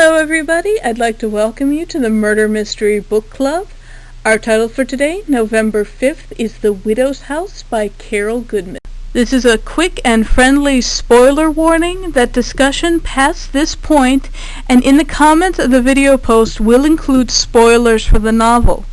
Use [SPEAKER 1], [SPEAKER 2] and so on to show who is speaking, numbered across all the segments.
[SPEAKER 1] Hello everybody, I'd like to welcome you to the Murder Mystery Book Club. Our title for today, November 5th, is The Widow's House by Carol Goodman. This is a quick and friendly spoiler warning that discussion past this point and in the comments of the video post will include spoilers for the novel.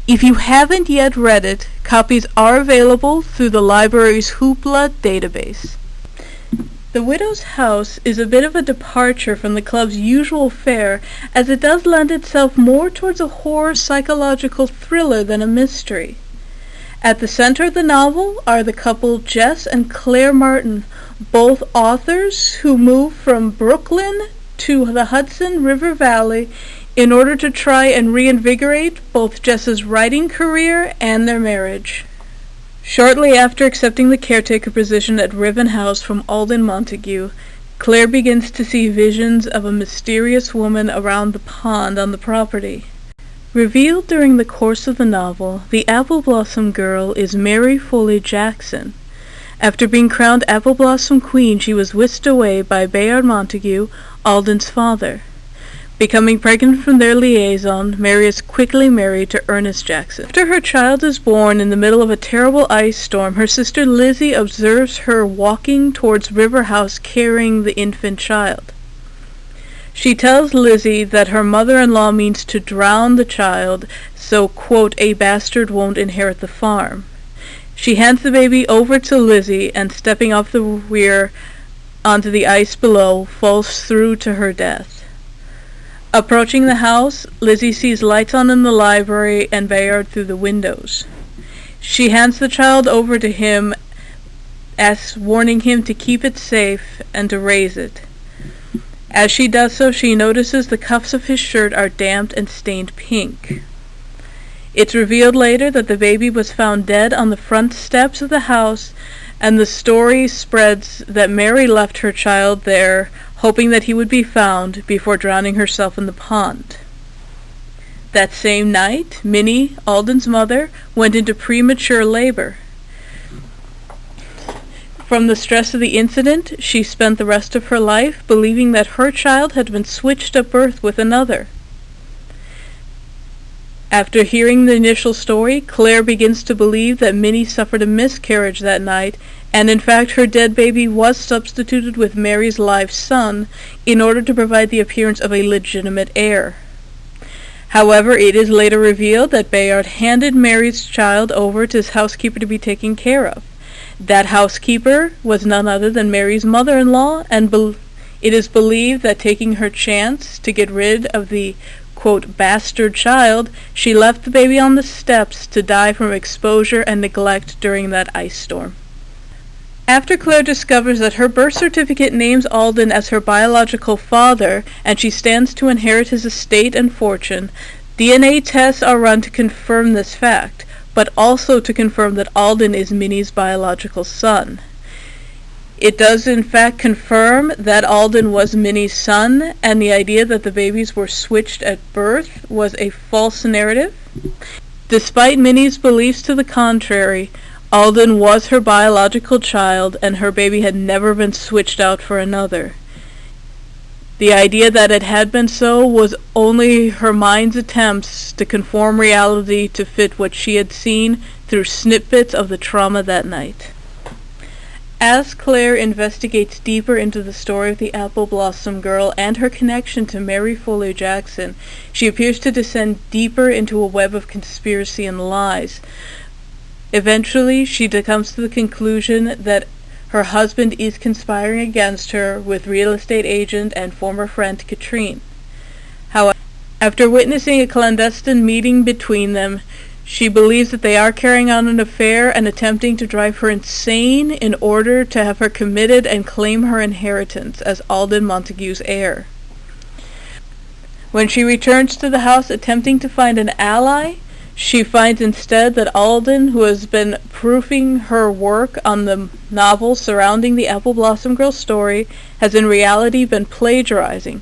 [SPEAKER 1] If you haven't yet read it, copies are available through the library's Hoopla database. The Widow's House is a bit of a departure from the club's usual fare, as it does lend itself more towards a horror psychological thriller than a mystery. At the center of the novel are the couple Jess and Claire Martin, both authors who moved from Brooklyn to the Hudson River Valley in order to try and reinvigorate both Jess's writing career and their marriage. Shortly after accepting the caretaker position at Riven House from Alden Montague, Claire begins to see visions of a mysterious woman around the pond on the property. Revealed during the course of the novel, the Apple Blossom girl is Mary Foley Jackson. After being crowned Apple Blossom Queen, she was whisked away by Bayard Montague, Alden's father. Becoming pregnant from their liaison, Mary is quickly married to Ernest Jackson. After her child is born in the middle of a terrible ice storm, her sister Lizzie observes her walking towards River House carrying the infant child. She tells Lizzie that her mother-in-law means to drown the child so, quote, a bastard won't inherit the farm. She hands the baby over to Lizzie and, stepping off the weir onto the ice below, falls through to her death. Approaching the house, Lizzie sees lights on in the library and Bayard through the windows. She hands the child over to him, warning him to keep it safe and to raise it. As she does so, she notices the cuffs of his shirt are damped and stained pink. It's revealed later that the baby was found dead on the front steps of the house, and the story spreads that Mary left her child there, hoping that he would be found before drowning herself in the pond. That same night, Minnie, Alden's mother, went into premature labor. From the stress of the incident, she spent the rest of her life believing that her child had been switched at birth with another. After hearing the initial story, Claire begins to believe that Minnie suffered a miscarriage that night, and in fact her dead baby was substituted with Mary's live son in order to provide the appearance of a legitimate heir. However, it is later revealed that Bayard handed Mary's child over to his housekeeper to be taken care of. That housekeeper was none other than Mary's mother-in-law, and it is believed that taking her chance to get rid of the quote, bastard child, she left the baby on the steps to die from exposure and neglect during that ice storm. After Claire discovers that her birth certificate names Alden as her biological father, and she stands to inherit his estate and fortune, DNA tests are run to confirm this fact, but also to confirm that Alden is Minnie's biological son. It does in fact confirm that Alden was Minnie's son, and the idea that the babies were switched at birth was a false narrative. Despite Minnie's beliefs to the contrary, Alden was her biological child, and her baby had never been switched out for another. The idea that it had been so was only her mind's attempts to conform reality to fit what she had seen through snippets of the trauma that night. As Claire investigates deeper into the story of the Apple Blossom girl and her connection to Mary Foley Jackson, she appears to descend deeper into a web of conspiracy and lies. Eventually, she comes to the conclusion that her husband is conspiring against her with real estate agent and former friend Katrine. However, after witnessing a clandestine meeting between them, she believes that they are carrying on an affair and attempting to drive her insane in order to have her committed and claim her inheritance as Alden Montague's heir. When she returns to the house attempting to find an ally, she finds instead that Alden, who has been proofing her work on the novel surrounding the Apple Blossom girl story, has in reality been plagiarizing.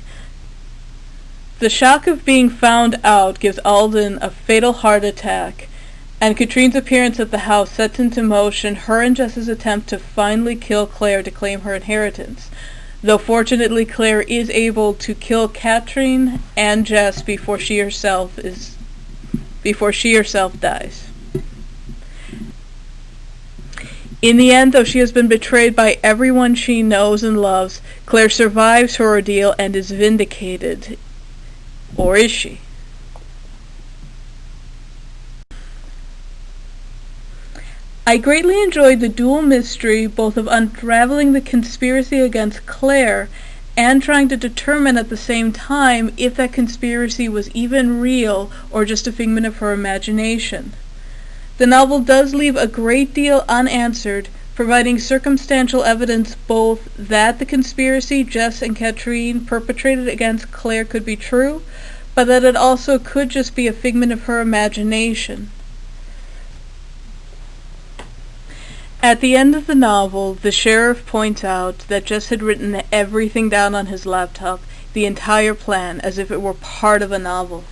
[SPEAKER 1] The shock of being found out gives Alden a fatal heart attack, and Katrine's appearance at the house sets into motion her and Jess's attempt to finally kill Claire to claim her inheritance. though fortunately Claire is able to kill Catherine and Jess before she herself dies. In the end, though she has been betrayed by everyone she knows and loves, Claire survives her ordeal and is vindicated. Or is she? I greatly enjoyed the dual mystery, both of unraveling the conspiracy against Claire and trying to determine at the same time if that conspiracy was even real or just a figment of her imagination. The novel does leave a great deal unanswered, providing circumstantial evidence both that the conspiracy Jess and Katrine perpetrated against Claire could be true, but that it also could just be a figment of her imagination. At the end of the novel, the sheriff points out that Jess had written everything down on his laptop, the entire plan, as if it were part of a novel.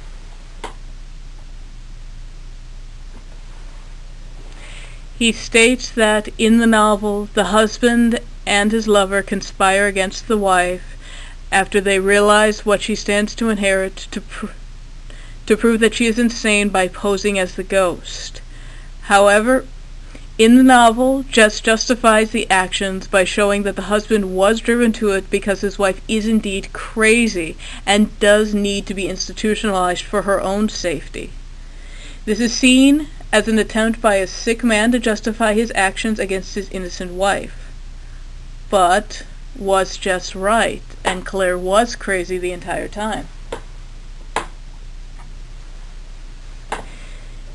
[SPEAKER 1] He states that in the novel, the husband and his lover conspire against the wife after they realize what she stands to inherit to prove that she is insane by posing as the ghost. However, in the novel, Jess justifies the actions by showing that the husband was driven to it because his wife is indeed crazy and does need to be institutionalized for her own safety. This is seen as an attempt by a sick man to justify his actions against his innocent wife. But was Jess right, and Claire was crazy the entire time?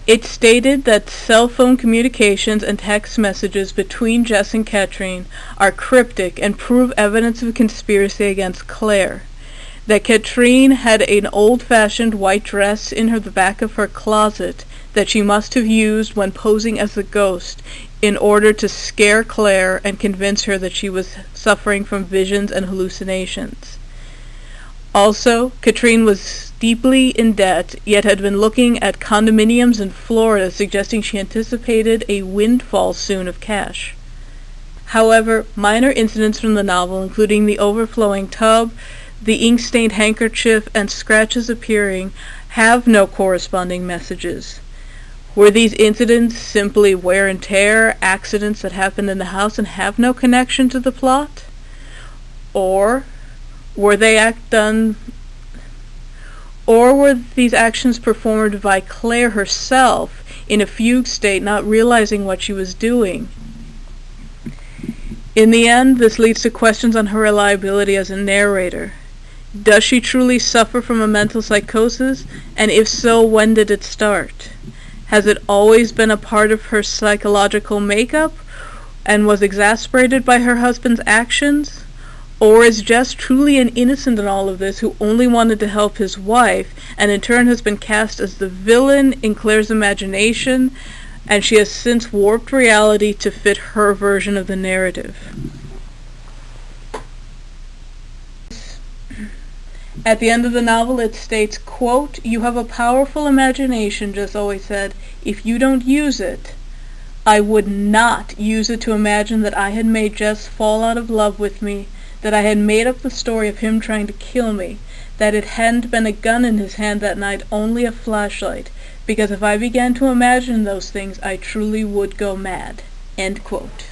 [SPEAKER 1] It stated that cell phone communications and text messages between Jess and Katrine are cryptic and prove evidence of a conspiracy against Claire. That Katrine had an old-fashioned white dress in the back of her closet that she must have used when posing as the ghost in order to scare Claire and convince her that she was suffering from visions and hallucinations. Also, Katrine was deeply in debt, yet had been looking at condominiums in Florida, suggesting she anticipated a windfall soon of cash. However, minor incidents from the novel, including the overflowing tub, the ink-stained handkerchief, and scratches appearing, have no corresponding messages. Were these incidents simply wear and tear, accidents that happened in the house and have no connection to the plot? Or were these actions performed by Claire herself in a fugue state, not realizing what she was doing? In the end, this leads to questions on her reliability as a narrator. Does she truly suffer from a mental psychosis? And if so, when did it start? Has it always been a part of her psychological makeup and was exasperated by her husband's actions? Or is Jess truly an innocent in all of this who only wanted to help his wife and in turn has been cast as the villain in Claire's imagination, and she has since warped reality to fit her version of the narrative? At the end of the novel it states, quote, "You have a powerful imagination," Jess always said. "If you don't use it, I would not use it to imagine that I had made Jess fall out of love with me, that I had made up the story of him trying to kill me, that it hadn't been a gun in his hand that night, only a flashlight, because if I began to imagine those things, I truly would go mad." End quote.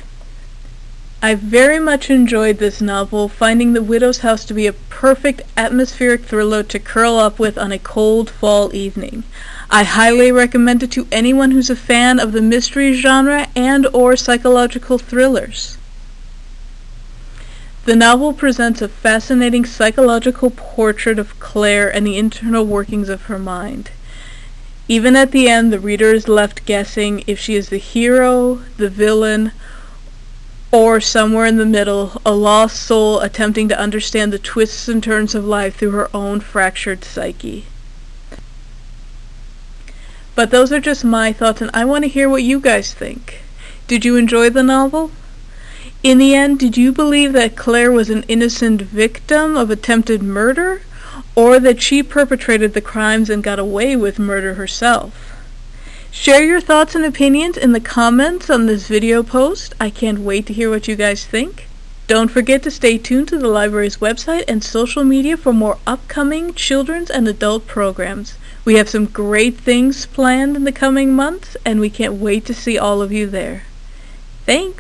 [SPEAKER 1] I very much enjoyed this novel, finding The Widow's House to be a perfect atmospheric thriller to curl up with on a cold fall evening. I highly recommend it to anyone who's a fan of the mystery genre and/or psychological thrillers. The novel presents a fascinating psychological portrait of Claire and the internal workings of her mind. Even at the end, the reader is left guessing if she is the hero, the villain, or somewhere in the middle, a lost soul attempting to understand the twists and turns of life through her own fractured psyche. But those are just my thoughts, and I want to hear what you guys think. Did you enjoy the novel? In the end, did you believe that Claire was an innocent victim of attempted murder, or that she perpetrated the crimes and got away with murder herself? Share your thoughts and opinions in the comments on this video post. I can't wait to hear what you guys think. Don't forget to stay tuned to the library's website and social media for more upcoming children's and adult programs. We have some great things planned in the coming months, and we can't wait to see all of you there. Thanks!